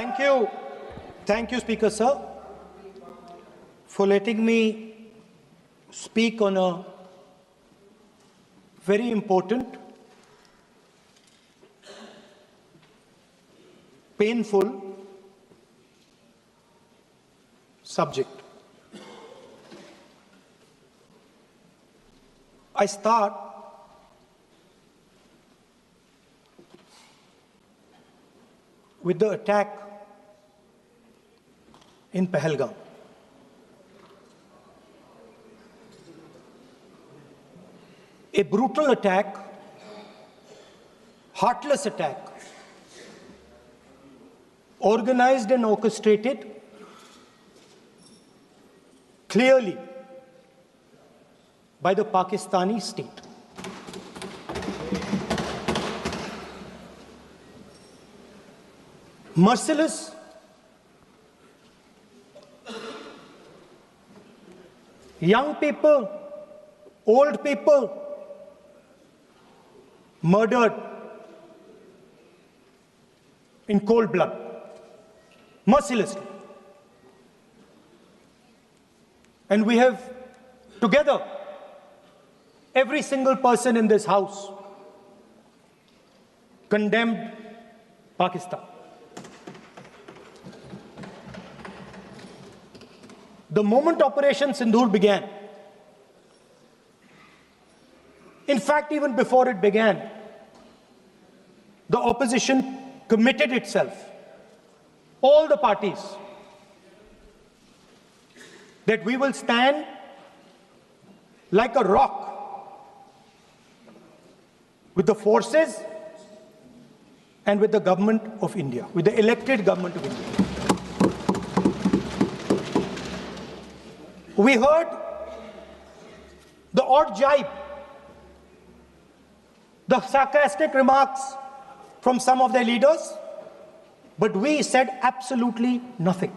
Thank you. Thank you, Speaker Sir, for letting me speak on a very important, painful subject. I start with the attack in Pahalgam. A brutal attack, heartless attack, organized and orchestrated clearly by the Pakistani state. Merciless, young people, old people murdered in cold blood, mercilessly. And we have together, every single person in this house, condemned Pakistan. The moment Operation Sindoor began, in fact, even before it began, the opposition committed itself, all the parties, that we will stand like a rock with the forces and with the government of India, with the elected government of India. We heard the odd jibe, the sarcastic remarks from some of their leaders, but we said absolutely nothing.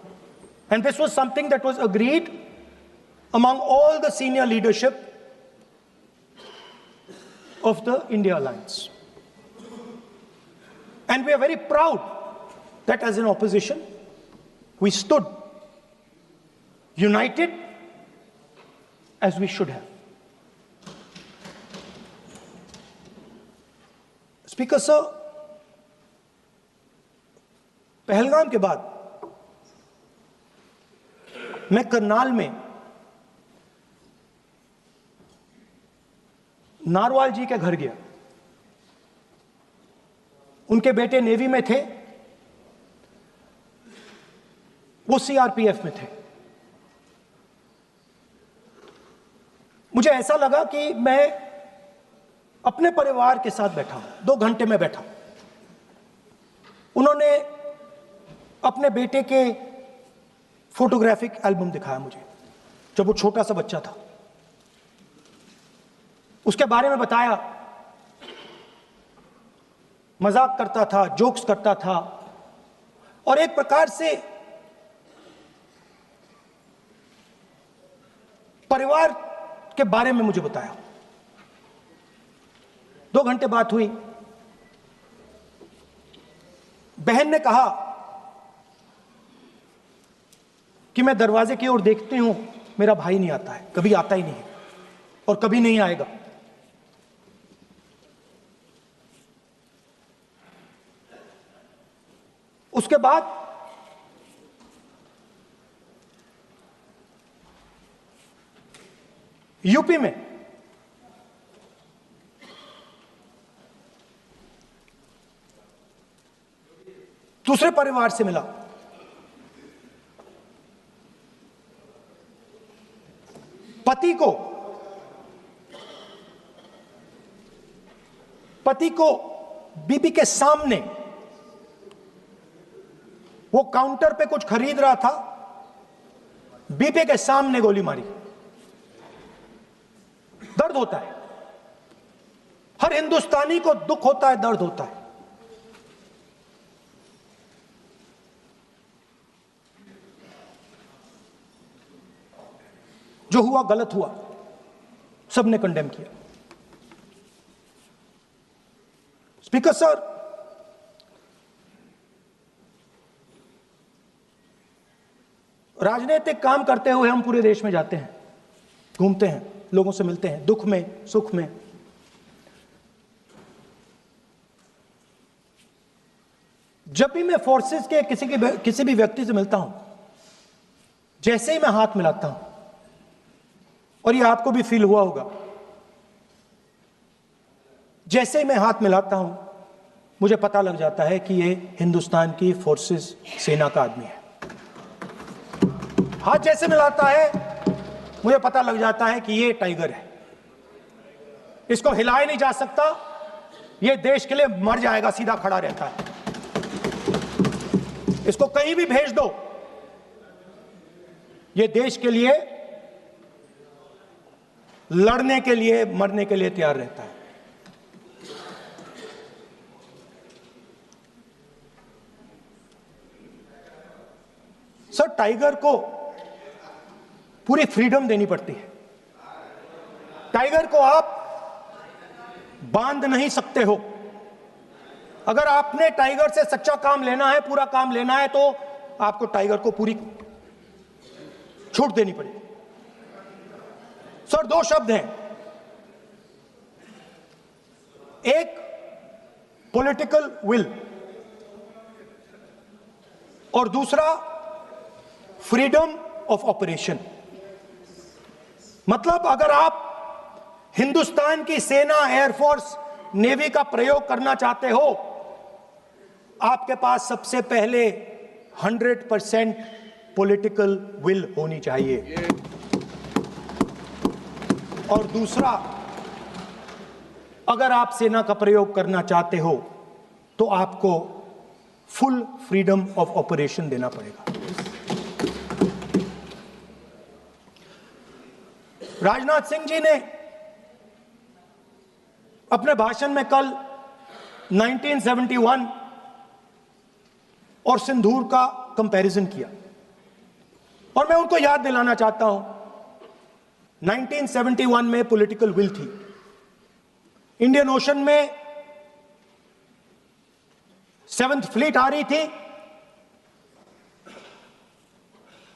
And this was something that was agreed among all the senior leadership of the India Alliance. And we are very proud that as an opposition, we stood united as we should have. Speaker Sir, Pahalgam के बाद मैं करनाल में narwhal जी के घर गया। उनके बेटे navy में थे, वो सीआरपीएफ में थे। मुझे ऐसा लगा कि मैं अपने परिवार के साथ बैठा हूं, 2 घंटे में बैठा। उन्होंने अपने बेटे के फोटोग्राफिक एल्बम दिखाया मुझे, जब वो छोटा सा बच्चा था। उसके बारे में बताया, मजाक करता था, जोक्स करता था, और एक प्रकार से परिवार के बारे में मुझे बताया। 2 घंटे बात हुई। बहन ने कहा कि मैं दरवाजे की ओर देखती हूं, मेरा भाई नहीं आता है, कभी आता ही नहीं है और कभी नहीं आएगा। उसके बाद यूपी में दूसरे परिवार से मिला। पति को बीबी के सामने, वो काउंटर पे कुछ खरीद रहा था, बीबी के सामने गोली मारी। दर्द होता है, हर हिंदुस्तानी को दुख होता है, दर्द होता है। जो हुआ गलत हुआ, सबने कंडेम किया। स्पीकर सर, राजनीतिक काम करते हुए हम पूरे देश में जाते हैं, घूमते हैं, लोगों से मिलते हैं, दुख में, सुख में। जब भी मैं फोर्सेस के किसी भी व्यक्ति से मिलता हूं, जैसे ही मैं हाथ मिलाता हूं, और ये आपको भी फील हुआ होगा, जैसे ही मैं हाथ मिलाता हूं मुझे पता लग जाता है कि ये हिंदुस्तान की फोर्सेस सेना का आदमी है। हाथ जैसे मिलाता है मुझे पता लग जाता है कि ये टाइगर है, इसको हिलाया नहीं जा सकता, ये देश के लिए मर जाएगा, सीधा खड़ा रहता है, इसको कहीं भी भेज दो, ये देश के लिए लड़ने के लिए, मरने के लिए तैयार रहता है। सर, टाइगर को पूरी फ्रीडम देनी पड़ती है। टाइगर को आप बांध नहीं सकते हो। अगर आपने टाइगर से सच्चा काम लेना है, पूरा काम लेना है, तो आपको टाइगर को पूरी छूट देनी पड़ेगी। सर, दो शब्द हैं, एक पॉलिटिकल विल और दूसरा फ्रीडम ऑफ ऑपरेशन। मतलब अगर आप हिंदुस्तान की सेना, एयरफोर्स, नेवी का प्रयोग करना चाहते हो, आपके पास सबसे पहले 100% पॉलिटिकल विल होनी चाहिए, और दूसरा, अगर आप सेना का प्रयोग करना चाहते हो तो आपको फुल फ्रीडम ऑफ ऑपरेशन देना पड़ेगा। राजनाथ सिंह जी ने अपने भाषण में कल 1971 और सिंदूर का कंपैरिजन किया, और मैं उनको याद दिलाना चाहता हूं, 1971 में पॉलिटिकल विल थी, इंडियन ओशन में 7th फ्लीट आ रही थी,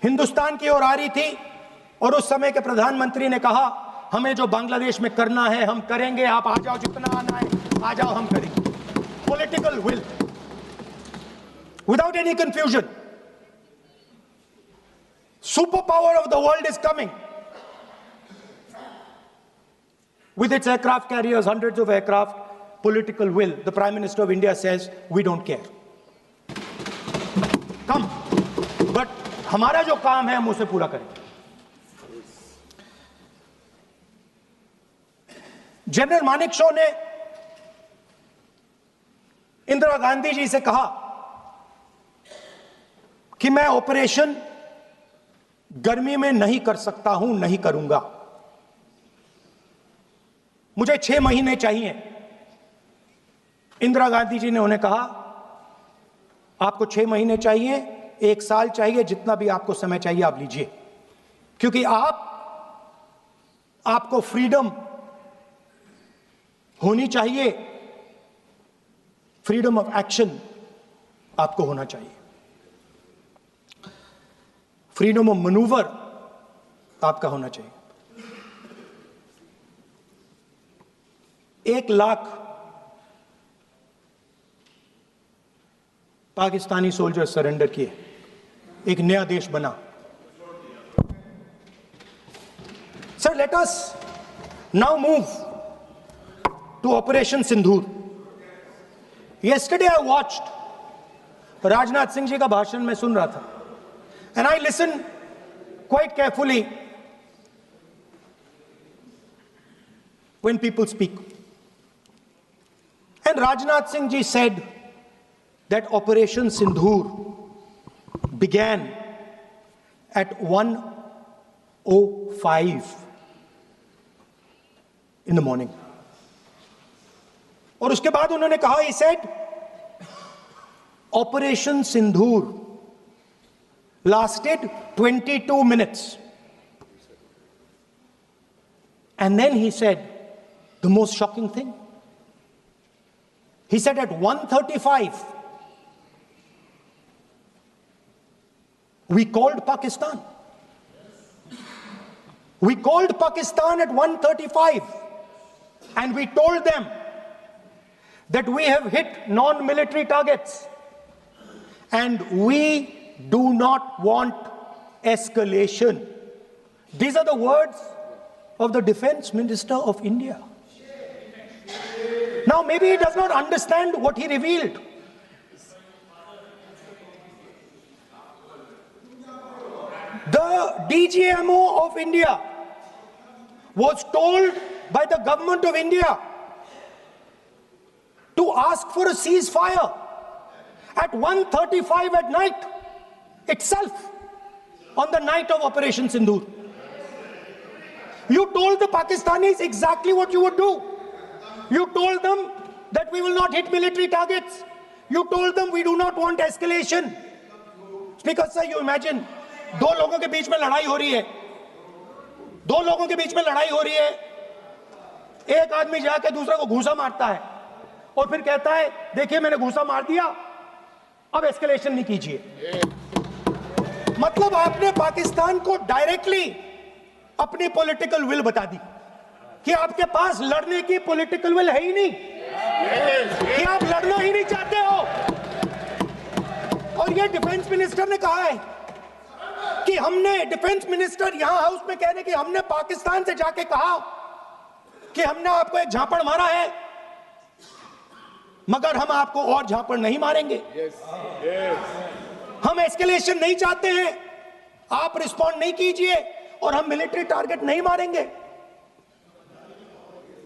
हिंदुस्तान की ओर आ रही थी, और उस समय के प्रधानमंत्री ने कहा, हमें जो बांग्लादेश में करना है हम करेंगे, आप आ जाओ, जितना आना है आ जाओ, हम करेंगे। Political will, without any confusion. Super power of the world is coming with its aircraft carriers, hundreds of aircraft, political will. The Prime Minister of India says, we don't care. Come. But हमारा जो काम है हम उसे पूरा करेंगे। General Manekshaw ने इंदिरा गांधी जी से कहा कि मैं ऑपरेशन गर्मी में नहीं कर सकता हूं, नहीं करूंगा, मुझे 6 महीने चाहिए। इंदिरा गांधी जी ने उन्हें कहा, आपको 6 महीने चाहिए, 1 साल चाहिए, जितना भी आपको समय चाहिए आप लीजिए, क्योंकि आपको फ्रीडम होनी चाहिए, फ्रीडम ऑफ एक्शन आपको होना चाहिए, फ्रीडम ऑफ मैनूवर आपका होना चाहिए। 1 लाख पाकिस्तानी सोल्जर सरेंडर किए, एक नया देश बना। Sir, let us now move to operation Sindoor. yesterday I watched Rajnath Singh ji का भाषण में सुन रहा था, and I listened quite carefully when people speak. And Rajnath Singh ji said that Operation Sindoor began at 1:05 in the morning. और उसके बाद उन्होंने कहा, he said, Operation Sindoor lasted 22 minutes. And then he said the most shocking thing. He said at 1:35, We called Pakistan. We called Pakistan at 1:35 and we told them that we have hit non-military targets and we do not want escalation. These are the words of the Defense Minister of India. Now, maybe he does not understand what he revealed. The DGMO of India was told by the government of India to ask for a ceasefire at 1:35 at night itself, on the night of Operation Sindoor. You told the Pakistanis exactly what you would do. You told them that we will not hit military targets. You told them we do not want escalation. Speaker sir, you imagine, दो लोगों के बीच में लड़ाई हो रही है, दो लोगों के बीच में लड़ाई हो रही है, एक आदमी जाके दूसरे को घूंसा मारता है और फिर कहता है देखिए मैंने घूंसा मार दिया, अब एस्केलेशन नहीं कीजिए। मतलब आपने पाकिस्तान को डायरेक्टली अपनी पॉलिटिकल विल बता दी कि आपके पास लड़ने की पॉलिटिकल विल है ही नहीं, कि आप लड़ना ही नहीं चाहते हो। और ये डिफेंस मिनिस्टर ने कहा है कि हमने, डिफेंस मिनिस्टर यहां हाउस में कह रहे कि हमने पाकिस्तान से जाके कहा कि हमने आपको एक झापड़ मारा है मगर हम आपको और झापड़ नहीं मारेंगे। हम एस्केलेशन नहीं चाहते हैं, आप रिस्पॉन्ड नहीं कीजिए और हम मिलिट्री टारगेट नहीं मारेंगे।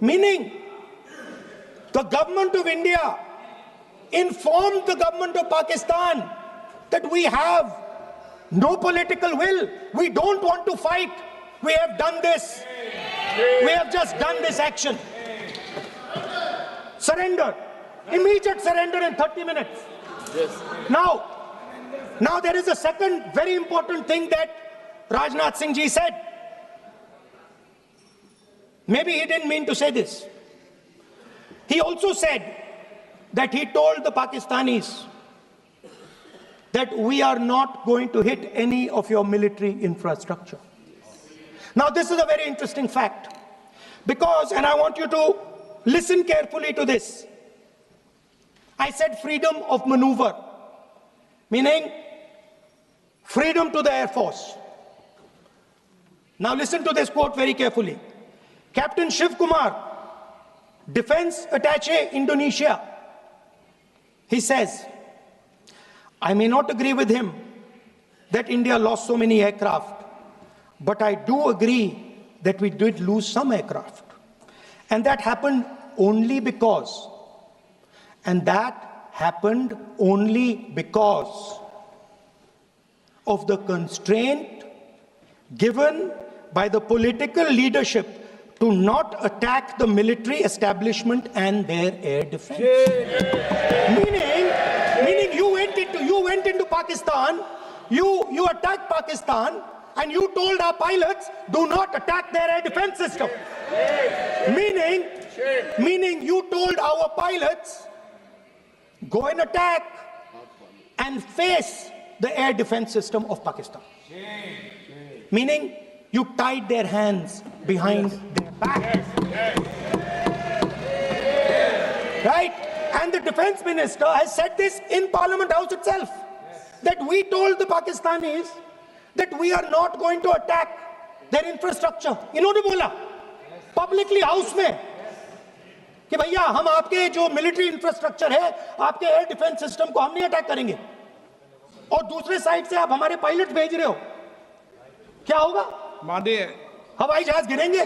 Meaning the government of India informed the government of Pakistan that we have no political will, we don't want to fight, we have done this, we have just done this action. Surrender, immediate surrender in 30 minutes. Now there is a second very important thing that Rajnath Singh ji said. Maybe he didn't mean to say this. He also said that he told the Pakistanis that we are not going to hit any of your military infrastructure. Now this is a very interesting fact because, and I want you to listen carefully to this, I said freedom of maneuver, meaning freedom to the Air Force. Now listen to this quote very carefully. Captain Shiv Kumar, Defense Attaché Indonesia, he says, I may not agree with him that India lost so many aircraft, but I do agree that we did lose some aircraft. And that happened only because, of the constraint given by the political leadership to not attack the military establishment and their air defense. Meaning you went into Pakistan, you attacked Pakistan, and you told our pilots, do not attack their air defense system. Meaning you told our pilots, go and attack and face the air defense system of Pakistan. Meaning you tied their hands behind their back. Right? And the defense minister has said this in Parliament House itself, that we told the Pakistanis that we are not going to attack their infrastructure. इन्होंने बोला publicly house में कि भैया हम आपके जो military infrastructure है, आपके एयर डिफेंस सिस्टम को हम नहीं अटैक करेंगे, और दूसरे साइड से आप हमारे पायलट भेज रहे हो, क्या होगा? हवाई जहाज गिरेंगे,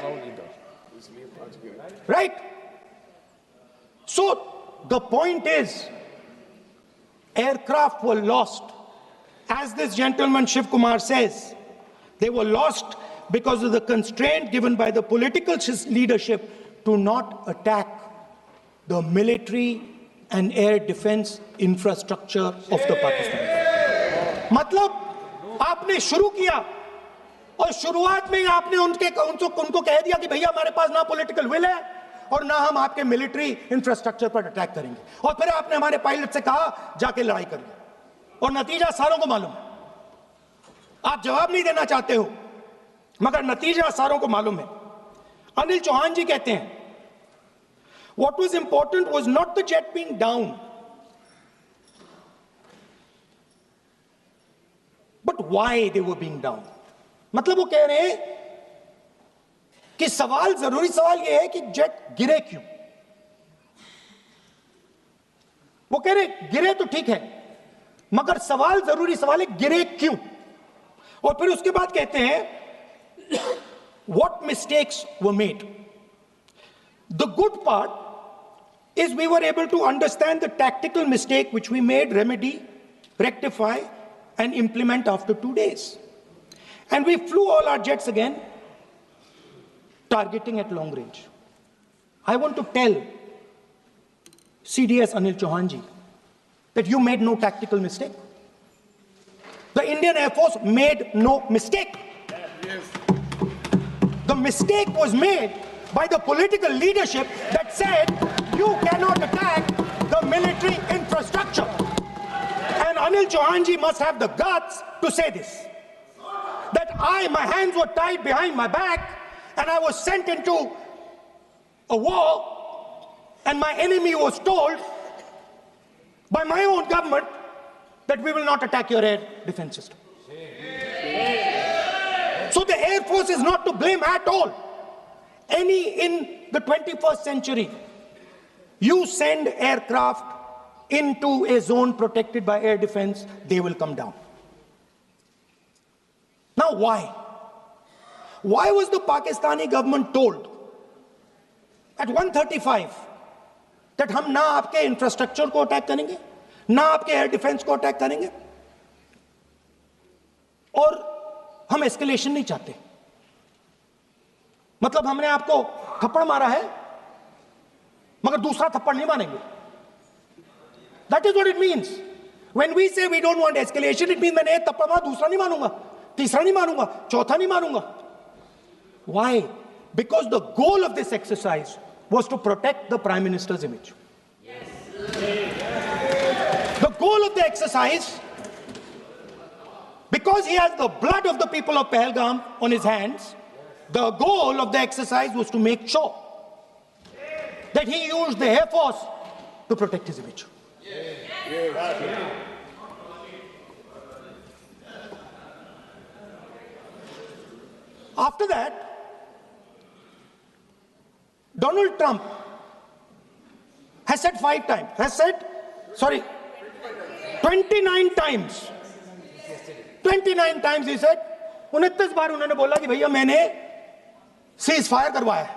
right? So the point is, aircraft were lost, as this gentleman Shiv Kumar says, they were lost because of the constraint given by the political leadership to not attack the military and air defense infrastructure of the Pakistan. मतलब आपने शुरू किया और शुरुआत में ही आपने उनको कह दिया कि भैया हमारे पास ना पॉलिटिकल विल है और ना हम आपके मिलिट्री इंफ्रास्ट्रक्चर पर अटैक करेंगे, और फिर आपने हमारे पायलट से कहा जाके लड़ाई करिए, और नतीजा सारों को मालूम है। आप जवाब नहीं देना चाहते हो, मगर नतीजा सारों को मालूम है। अनिल चौहान जी कहते हैं, what was important was not the jet being down, but why they were being down. मतलब वो कह रहे हैं कि सवाल, जरूरी सवाल यह है कि जेट गिरे क्यों। वो कह रहे गिरे तो ठीक है, मगर सवाल, जरूरी सवाल है गिरे क्यों। और फिर उसके बाद कहते हैं what mistakes were made. The good part is we were able to understand the tactical mistake which we made, remedy, rectify and implement after 2 days. And we flew all our jets again, targeting at long range. I want to tell CDS Anil Chauhan ji that you made no tactical mistake. The Indian Air Force made no mistake. Yes. The mistake was made by the political leadership that said you cannot attack the military infrastructure. And Anil Chauhan ji must have the guts to say this. That my hands were tied behind my back and I was sent into a war and my enemy was told by my own government that we will not attack your air defense system. So the Air Force is not to blame at all. In the 21st century, you send aircraft into a zone protected by air defense, they will come down. Now why? Why was the Pakistani government told at 1:35 that हम ना आपके infrastructure को attack करेंगे, ना आपके air defence को attack करेंगे, और हम एस्केलेशन नहीं चाहते? मतलब हमने आपको थप्पड़ मारा है मगर दूसरा थप्पड़ नहीं मारेंगे. That is what it means. When we say we don't want escalation, it means मैंने एक थप्पड़ मारा, दूसरा नहीं मारूंगा, तीसरा नहीं मारूंगा, चौथा नहीं मारूंगा. Why? Because the goal of this exercise was to protect the Prime Minister's image. Yes. The goal of the exercise, because he has the blood of the people of Pahalgam on his hands, the goal of the exercise was to make sure that he used the Air Force to protect his image. Yes. After that, Donald Trump has said 29 times. 29 times he said, 29 बार उन्होंने बोला कि भैया मैंने cease fire करवाया.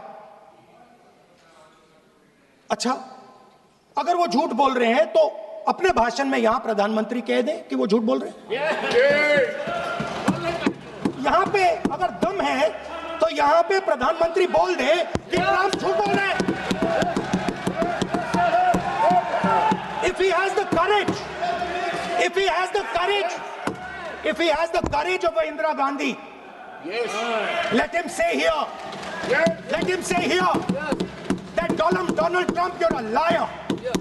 अच्छा, अगर वो झूठ बोल रहे हैं तो अपने भाषण में यहां प्रधानमंत्री कह दें कि वो झूठ बोल रहे हैं. यहां पे अगर दम है तो यहां पे प्रधानमंत्री बोल दे कि ट्रंप झूठ बोल रहे हैं. If he has the courage of Indira Gandhi, yes, let him say here, yes, let him say here, yes, that Donald Trump, you're a liar, yes,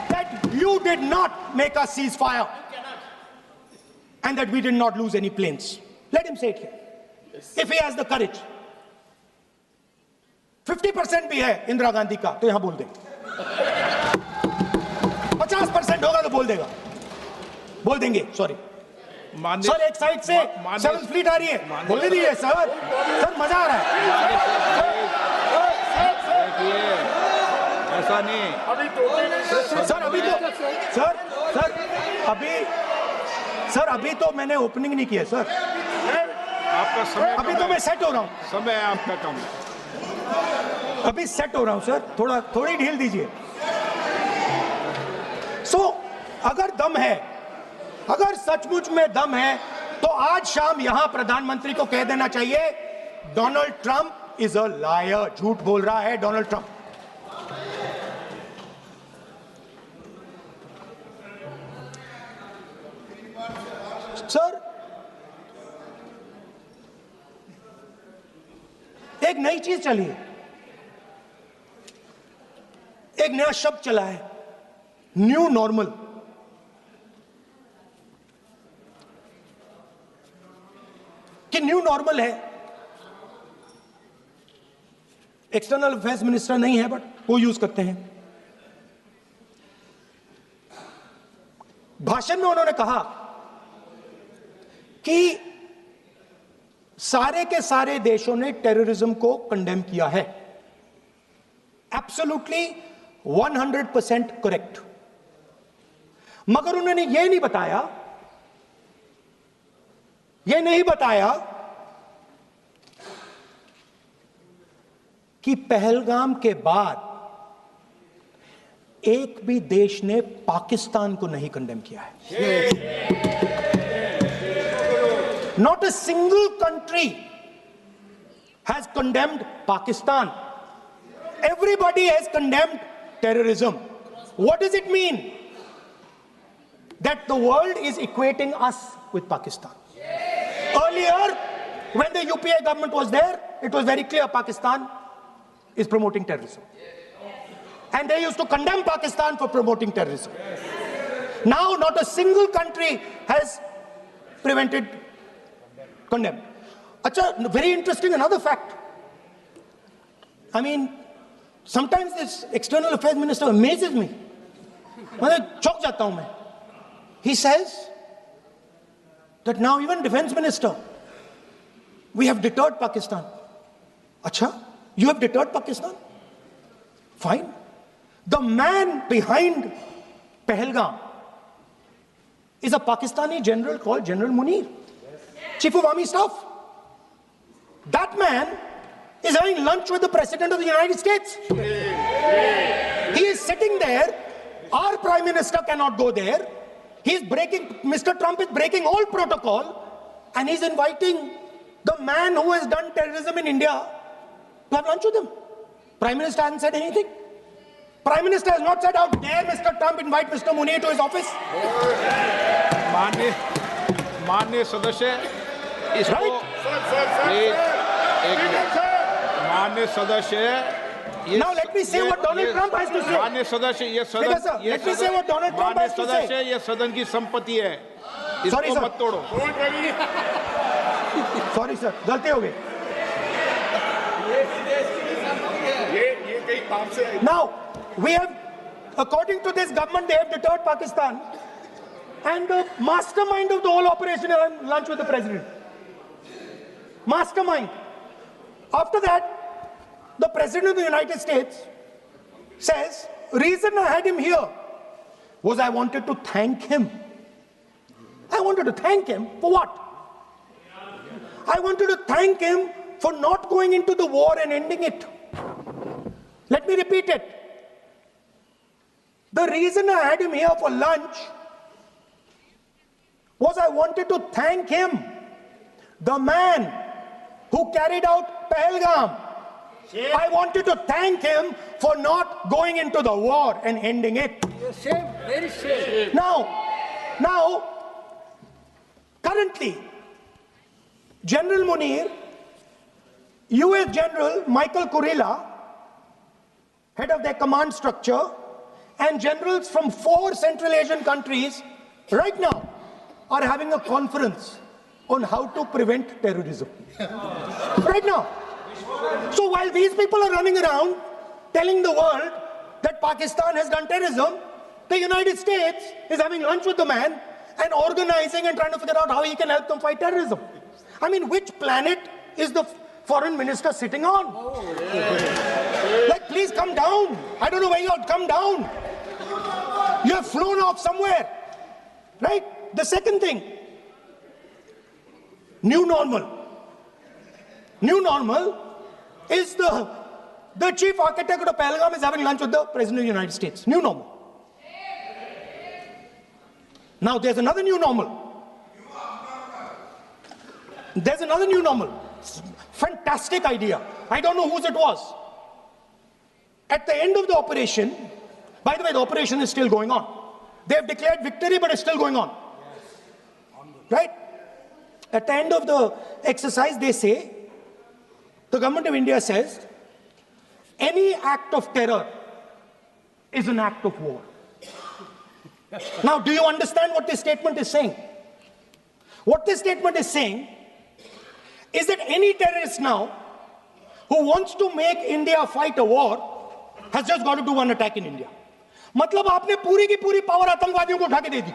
that you did not make a ceasefire and that we did not lose any planes. Let him say it here. Yes. If he has the courage. 50% भी है इंदिरा गांधी का तो यहां बोल दे. 50% होगा तो बोल देगा, बोल देंगे. सॉरी सर, एक साइड से 7th फ्लीट आ रही है, बोल दीजिए सर. सर मजा आ रहा है. ऐसा नहीं सर, अभी तो मैंने ओपनिंग नहीं किया सर. आपका समय अभी तो मैं सेट हो रहा हूं. समय आपका कम है. अभी सेट हो रहा हूं सर, थोड़ी ढील दीजिए. अगर दम है, अगर सचमुच में दम है तो आज शाम यहां प्रधानमंत्री को कह देना चाहिए Donald Trump is a liar, झूठ बोल रहा है डोनाल्ड ट्रंप. सर, एक नई चीज चली है, एक नया शब्द चला है, न्यू नॉर्मल. कि न्यू नॉर्मल है, एक्सटर्नल अफेयर्स मिनिस्टर नहीं है बट वो यूज करते हैं। भाषण में उन्होंने कहा कि सारे के सारे देशों ने टेररिज्म को कंडेम किया है। Absolutely 100% correct. मगर उन्होंने यह नहीं बताया कि पहलगाम के बाद एक भी देश ने पाकिस्तान को नहीं कंडेम किया है। Not a single country has condemned Pakistan. Everybody has condemned terrorism. What does it mean? That the world is equating us with Pakistan. Earlier, when the UPA government was there, it was very clear Pakistan is promoting terrorism. And they used to condemn Pakistan for promoting terrorism. Now, not a single country has condemned. Acha, very interesting, another fact. I mean, sometimes this external affairs minister amazes me. मैं चौंक जाता हूं मैं. He says that now even defense minister, we have deterred Pakistan. Acha, you have deterred Pakistan? Fine. The man behind Pahalgam is a Pakistani general called General Munir, Chief of Army Staff. That man is having lunch with the President of the United States. He is sitting there. Our Prime Minister cannot go there. Mr. Trump is breaking all protocol, and he's inviting the man who has done terrorism in India to have lunch with him. Prime Minister hasn't said anything. Prime Minister has not said, how dare Mr. Trump invite Mr. Munir to his office? माननीय सदस्य, इसको माननीय सदस्य, now let me say what Donald Trump has to say. माननीय सदस्य, ये सदन, let me say what Donald Trump has to say. सदस्य, ये सदन की संपत्ति है, इसको मत तोड़ो. Sorry sir, गलती हो गई. Now we have, according to this government, they have deterred Pakistan, and the mastermind of the whole operation is having lunch with the president. Mastermind. After that, the President of the United States says, reason I had him here was I wanted to thank him. I wanted to thank him for what? I wanted to thank him for not going into the war and ending it. Let me repeat it. The reason I had him here for lunch was I wanted to thank him, the man who carried out Pahalgam. I wanted to thank him for not going into the war and ending it. Shame, very shame. Now, currently, General Munir, US General Michael Kurilla, head of their command structure, and generals from 4 Central Asian countries right now are having a conference on how to prevent terrorism. Right now. So while these people are running around telling the world that Pakistan has done terrorism, the United States is having lunch with the man and organizing and trying to figure out how he can help them fight terrorism. I mean, which planet is the foreign minister sitting on? Like, please come down. I don't know where you are. Come down. You have flown off somewhere. Right? The second thing, new normal. New normal is the chief architect of Pahalgam is having lunch with the President of the United States. New normal. Now there's another new normal. There's another new normal. Fantastic idea. I don't know whose it was. At the end of the operation, by the way, the operation is still going on. They have declared victory, but it's still going on. Right? At the end of the exercise, they say, the government of India says, any act of terror is an act of war. Now, do you understand what this statement is saying? What this statement is saying is that any terrorist now who wants to make India fight a war has just got to do one attack in India. मतलब आपने पूरी की पूरी power आतंकवादियों को उठा के दे दी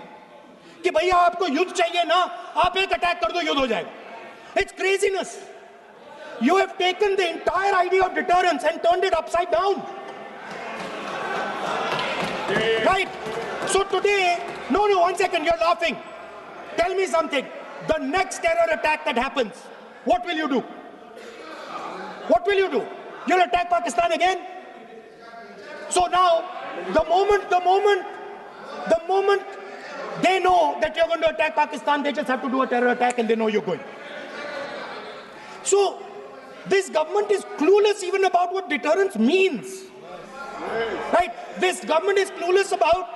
कि भैया आपको युद्ध चाहिए ना, आप एक अटैक कर दो, युद्ध हो जाएगा. It's craziness. You have taken the entire idea of deterrence and turned it upside down. Right? So today, no, one second, you're laughing. Tell me something. The next terror attack that happens, what will you do? What will you do? You'll attack Pakistan again? So now, the moment they know that you're going to attack Pakistan, they just have to do a terror attack and they know you're going. So, this government is clueless even about what deterrence means. Right? This government is clueless about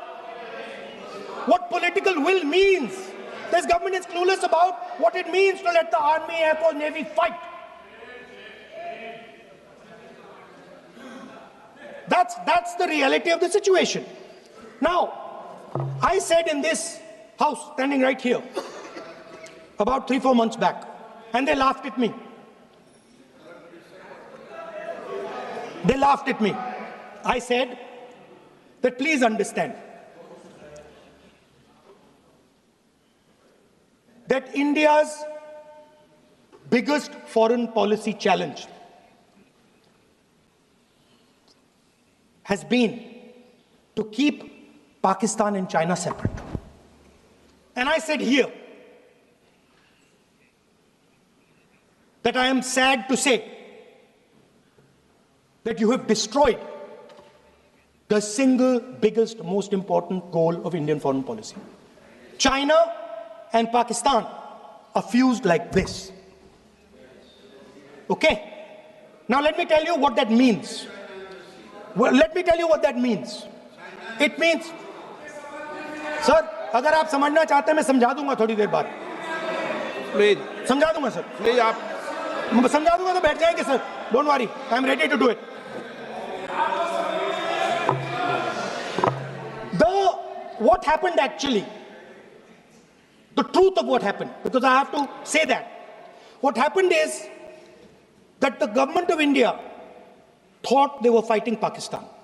what political will means. This government is clueless about what it means to let the army, air force, navy fight. That's the reality of the situation. Now, I said in this house, standing right here, about 3-4 months back, and they laughed at me. They laughed at me. I said that please understand that India's biggest foreign policy challenge has been to keep Pakistan and China separate. And I said here that I am sad to say that you have destroyed the single biggest, most important goal of Indian foreign policy. China and Pakistan are fused like this. Okay? Now let me tell you what that means. Well, let me tell you what that means. It means, sir, अगर आप समझना चाहते हैं मैं समझा दूंगा थोड़ी देर बाद. प्लीज समझा दूंगा सर. प्लीज आप समझा दूंगा तो बैठ जाएंगे sir. Don't worry, I am ready to do it. What happened actually, the truth of what happened, because I have to say that. What happened is that the government of India thought they were fighting Pakistan.